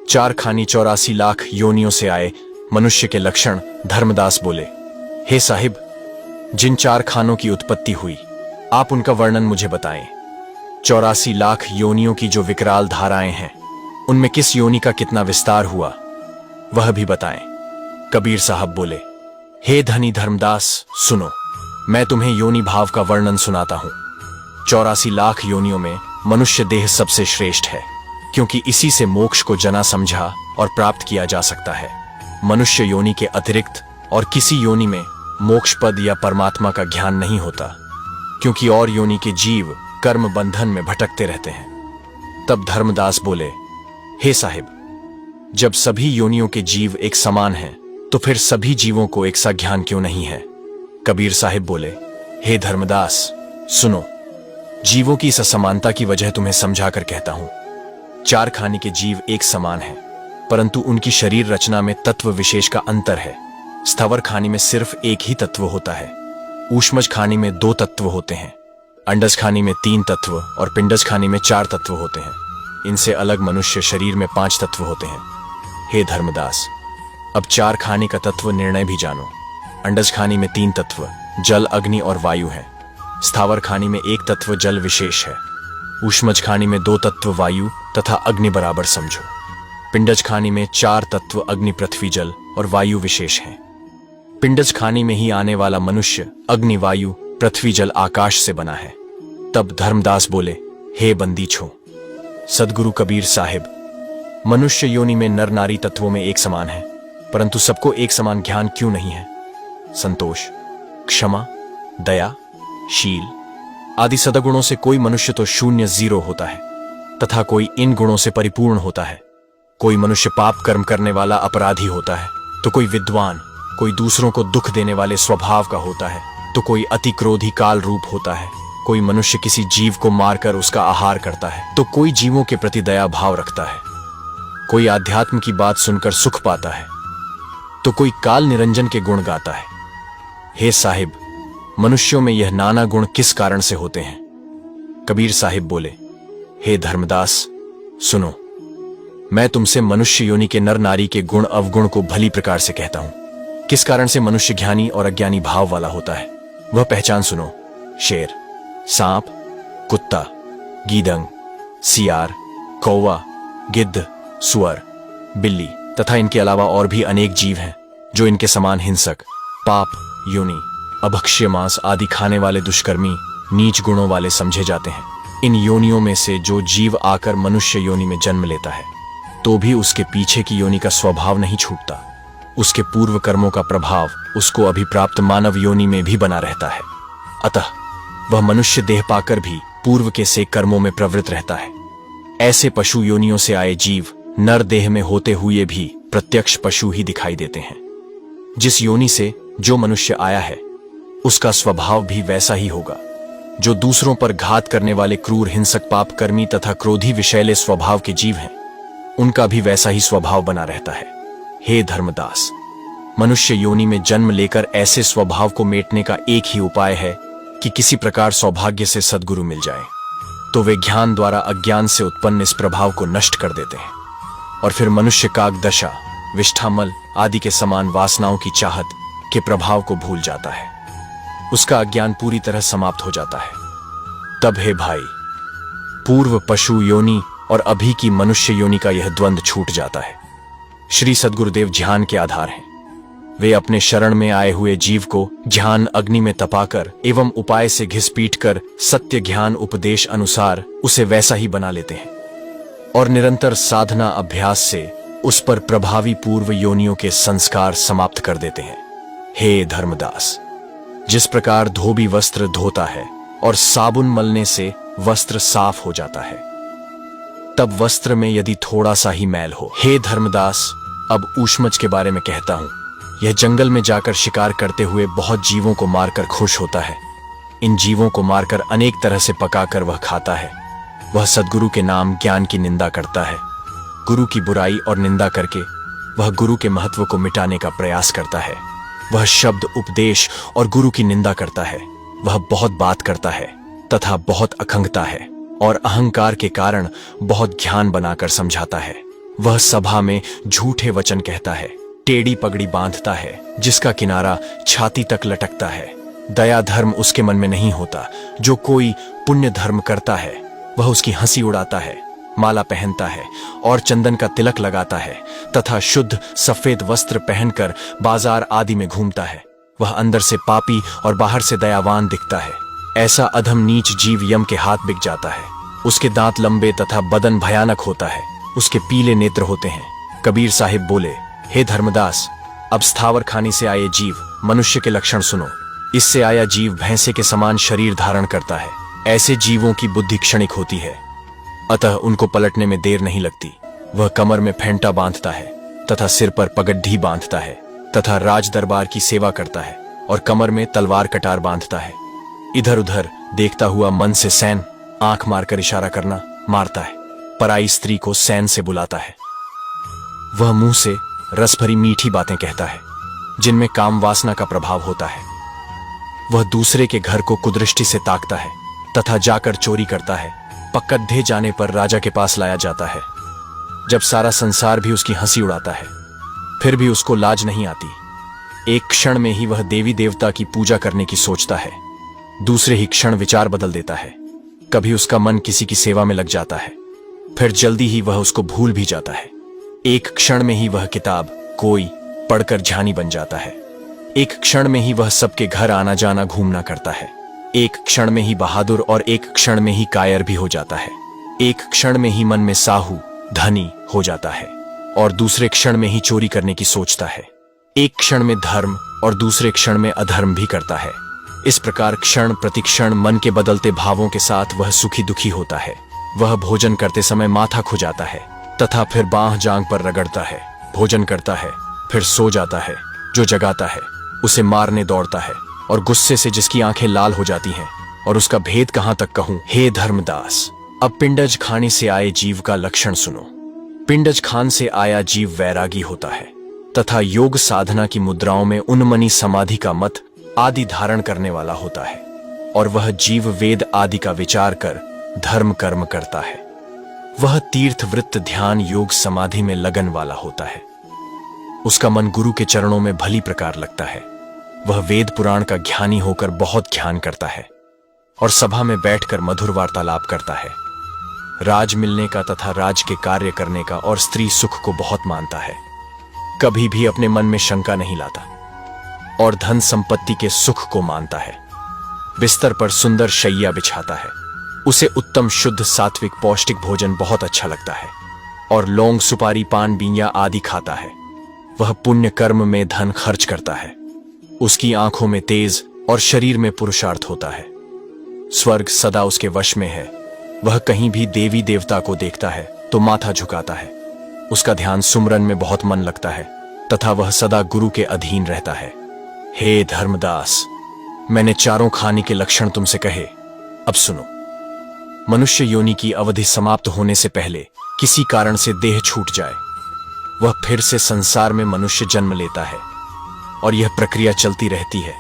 चार खानी 84 लाख योनियों से आए मनुष्य के लक्षण। धर्मदास बोले, हे साहिब, जिन चार खानों की उत्पत्ति हुई आप उनका वर्णन मुझे बताएं। 84 लाख योनियों की जो विकराल धाराएं हैं उनमें किस योनि का कितना विस्तार हुआ वह भी बताएं। कबीर साहब बोले, हे धनी धर्मदास, सुनो, मैं तुम्हें योनि भाव का वर्णन सुनाता हूं। 84 लाख योनियों में मनुष्य देह सबसे श्रेष्ठ है, क्योंकि इसी से मोक्ष को जना समझा और प्राप्त किया जा सकता है। मनुष्य योनि के अतिरिक्त और किसी योनि में मोक्ष पद या परमात्मा का ज्ञान नहीं होता, क्योंकि और योनि के जीव कर्म बंधन में भटकते रहते हैं। तब धर्मदास बोले, हे साहिब, जब सभी योनियों के जीव एक समान हैं, तो फिर सभी जीवों को एक सा ज्ञान क्यों नहीं है? कबीर साहिब बोले, हे धर्मदास, सुनो, जीवों की इस असमानता की वजह तुम्हें समझा कर कहता हूं। चार खाने के जीव एक समान हैं, परंतु उनकी शरीर रचना में तत्व विशेष का अंतर है। स्थावर खाने में सिर्फ एक ही तत्व होता है, ऊष्मज खाने में 2 तत्व होते हैं, अंडज खाने में 3 तत्व और पिंडज खाने में 4 तत्व होते हैं। इनसे अलग मनुष्य शरीर में 5 तत्व होते हैं। हे धर्मदास, अब चार खाने का तत्व निर्णय भी जानो। अंडज खाने में 3 तत्व जल, अग्नि और वायु है। स्थावर खाने में 1 तत्व जल विशेष है। ऊष्मज खाने में 2 तत्व वायु तथा अग्नि बराबर समझो। पिंडज खाने में 4 तत्व अग्नि, पृथ्वी, जल और वायु विशेष हैं। पिंडज खाने में ही आने वाला मनुष्य अग्नि, वायु, पृथ्वी, जल, आकाश से बना है। तब धर्मदास बोले, हे बंदी छो, सदगुरु कबीर साहिब, मनुष्य योनि में नर नारी तत्वों में एक समान है, परंतु सबको एक समान ज्ञान क्यों नहीं है? संतोष, क्षमा, दया, शील आदि सद्गुणों से कोई मनुष्य तो शून्य, 0 होता है, तथा कोई इन गुणों से परिपूर्ण होता है। कोई मनुष्य पाप कर्म करने वाला अपराधी होता है, तो कोई विद्वान, कोई दूसरों को दुख देने वाले स्वभाव का होता है, तो कोई अति क्रोधी काल रूप होता है। कोई मनुष्य किसी जीव को मारकर उसका आहार करता है, तो कोई जीवों के प्रति दया भाव रखता है। कोई आध्यात्म की बात सुनकर सुख पाता है, तो कोई काल निरंजन के गुण गाता है। हे साहिब, मनुष्यों में यह नाना गुण किस कारण से होते हैं? कबीर साहिब बोले, हे धर्मदास, सुनो, मैं तुमसे मनुष्य योनि के नर नारी के गुण अवगुण को भली प्रकार से कहता हूं। किस कारण से मनुष्य ज्ञानी और अज्ञानी भाव वाला होता है वह पहचान सुनो। शेर, सांप, कुत्ता, गीदड़, सियार, कौवा, गिद्ध, सुअर, बिल्ली तथा इनके अलावा और भी अनेक जीव हैं जो इनके समान हिंसक, पाप योनि, अभक्ष्य मांस आदि खाने वाले दुष्कर्मी, नीच गुणों वाले समझे जाते हैं। इन योनियों में से जो जीव आकर मनुष्य योनि में जन्म लेता है, तो भी उसके पीछे की योनि का स्वभाव नहीं छूटता। उसके पूर्व कर्मों का प्रभाव उसको अभिप्राप्त मानव योनि में भी बना रहता है। अतः वह मनुष्य देह पाकर भी पूर्व के से कर्मों में प्रवृत्त रहता है। ऐसे पशु योनियों से आए जीव नर देह में होते हुए भी प्रत्यक्ष पशु ही दिखाई देते हैं। जिस योनि से जो मनुष्य आया है उसका स्वभाव भी वैसा ही होगा। जो दूसरों पर घात करने वाले क्रूर, हिंसक, पाप कर्मी तथा क्रोधी विषैले स्वभाव के जीव हैं, उनका भी वैसा ही स्वभाव बना रहता है। हे धर्मदास, मनुष्य योनि में जन्म लेकर ऐसे स्वभाव को मेटने का एक ही उपाय है कि किसी प्रकार सौभाग्य से सद्गुरु मिल जाए, तो वे ज्ञान द्वारा अज्ञान से उत्पन्न इस प्रभाव को नष्ट कर देते हैं और फिर मनुष्य काग दशा, विष्ठामल आदि के समान वासनाओं की चाहत के प्रभाव को भूल जाता है। उसका अज्ञान पूरी तरह समाप्त हो जाता है। तब हे भाई, पूर्व पशु योनि और अभी की मनुष्य योनि का यह द्वंद्व छूट जाता है। श्री सद्गुरुदेव ध्यान के आधार हैं। वे अपने शरण में आए हुए जीव को ज्ञान अग्नि में तपाकर एवं उपाय से घिस-पीट कर सत्य ज्ञान उपदेश अनुसार उसे वैसा ही बना लेते हैं और निरंतर साधना अभ्यास से उस पर प्रभावी पूर्व योनियों के संस्कार समाप्त कर देते हैं। हे धर्मदास, जिस प्रकार धोबी वस्त्र धोता है और साबुन मलने से वस्त्र साफ हो जाता है, तब वस्त्र में यदि थोड़ा सा ही मैल हो। हे धर्मदास, अब ऊष्मज के बारे में कहता हूं। यह जंगल में जाकर शिकार करते हुए बहुत जीवों को मारकर खुश होता है। इन जीवों को मारकर अनेक तरह से पकाकर वह खाता है। वह सद्गुरु के नाम ज्ञान की निंदा करता है। गुरु की बुराई और निंदा करके वह गुरु के महत्व को मिटाने का प्रयास करता है। वह शब्द उपदेश और गुरु की निंदा करता है। वह बहुत बात करता है तथा बहुत अखंगता है और अहंकार के कारण बहुत ज्ञान बनाकर समझाता है। वह सभा में झूठे वचन कहता है, टेढ़ी पगड़ी बांधता है जिसका किनारा छाती तक लटकता है। दया धर्म उसके मन में नहीं होता। जो कोई पुण्य धर्म करता है वह उसकी हंसी उड़ाता है, माला पहनता है और चंदन का तिलक लगाता है तथा शुद्ध सफेद वस्त्र पहनकर बाजार आदि में घूमता है। वह अंदर से पापी और बाहर से दयावान दिखता है। ऐसा अधम नीच जीव यम के हाथ बिक जाता है। उसके दांत लंबे तथा बदन भयानक होता है। उसके पीले नेत्र होते हैं। कबीर साहिब बोले, हे धर्मदास, अब स्थावर खानी से आए जीव मनुष्य के लक्षण सुनो। इससे आया जीव भैंसे के समान शरीर धारण करता है। ऐसे जीवों की बुद्धि क्षणिक होती है, अतः उनको पलटने में देर नहीं लगती। वह कमर में फेंटा बांधता है तथा सिर पर पगड्डी बांधता है तथा राज दरबार की सेवा करता है और कमर में तलवार कटार बांधता है। इधर उधर देखता हुआ मन से सैन, आंख मारकर इशारा करना, मारता है। पराई स्त्री को सैन से बुलाता है। वह मुंह से रस भरी मीठी बातें कहता है जिनमें काम वासना का प्रभाव होता है। वह दूसरे के घर को कुदृष्टि से ताकता है तथा जाकर चोरी करता है। पकड्ढे जाने पर राजा के पास लाया जाता है। जब सारा संसार भी उसकी हंसी उड़ाता है फिर भी उसको लाज नहीं आती। एक क्षण में ही वह देवी देवता की पूजा करने की सोचता है, दूसरे ही क्षण विचार बदल देता है। कभी उसका मन किसी की सेवा में लग जाता है, फिर जल्दी ही वह उसको भूल भी जाता है। एक क्षण में ही वह किताब कोई पढ़कर ज्ञानी बन जाता है। एक क्षण में ही वह सबके घर आना जाना घूमना करता है। एक क्षण में ही बहादुर और एक क्षण में ही कायर भी हो जाता है। एक क्षण में ही मन में साहू धनी हो जाता है और दूसरे क्षण में ही चोरी करने की सोचता है। एक क्षण में धर्म और दूसरे क्षण में अधर्म भी करता है। इस प्रकार क्षण प्रतिक्षण मन के बदलते भावों के साथ वह सुखी दुखी होता है। वह भोजन करते समय माथा खुजाता है तथा फिर बांह जांग पर रगड़ता है। भोजन करता है फिर सो जाता है। जो जगाता है उसे मारने दौड़ता है और गुस्से से जिसकी आंखें लाल हो जाती हैं। और उसका भेद कहां तक कहूं, हे धर्मदास। अब पिंडज खाने से आए जीव का लक्षण सुनो। पिंडज खान से आया जीव वैरागी होता है तथा योग साधना की मुद्राओं में उन्मनी समाधि का मत आदि धारण करने वाला होता है। और वह जीव वेद आदि का विचार कर धर्म कर्म करता है। वह तीर्थ वृत्त ध्यान योग समाधि में लगन वाला होता है। उसका मन गुरु के चरणों में भली प्रकार लगता है। वह वेद पुराण का ज्ञानी होकर बहुत ध्यान करता है और सभा में बैठकर मधुर वार्तालाप करता है। राज मिलने का तथा राज के कार्य करने का और स्त्री सुख को बहुत मानता है। कभी भी अपने मन में शंका नहीं लाता और धन संपत्ति के सुख को मानता है। बिस्तर पर सुंदर शैया बिछाता है। उसे उत्तम शुद्ध सात्विक पौष्टिक भोजन बहुत अच्छा लगता है और लौंग सुपारी पान बींया आदि खाता है। वह पुण्य कर्म में धन खर्च करता है। उसकी आंखों में तेज और शरीर में पुरुषार्थ होता है। स्वर्ग सदा उसके वश में है। वह कहीं भी देवी देवता को देखता है तो माथा झुकाता है। उसका ध्यान सुमरन में बहुत मन लगता है तथा वह सदा गुरु के अधीन रहता है। हे धर्मदास, मैंने चारों खाने के लक्षण तुमसे कहे, अब सुनो। मनुष्य योनि की अवधि समाप्त होने से पहले किसी कारण से देह छूट जाए, वह फिर से संसार में मनुष्य जन्म लेता है और यह प्रक्रिया चलती रहती है।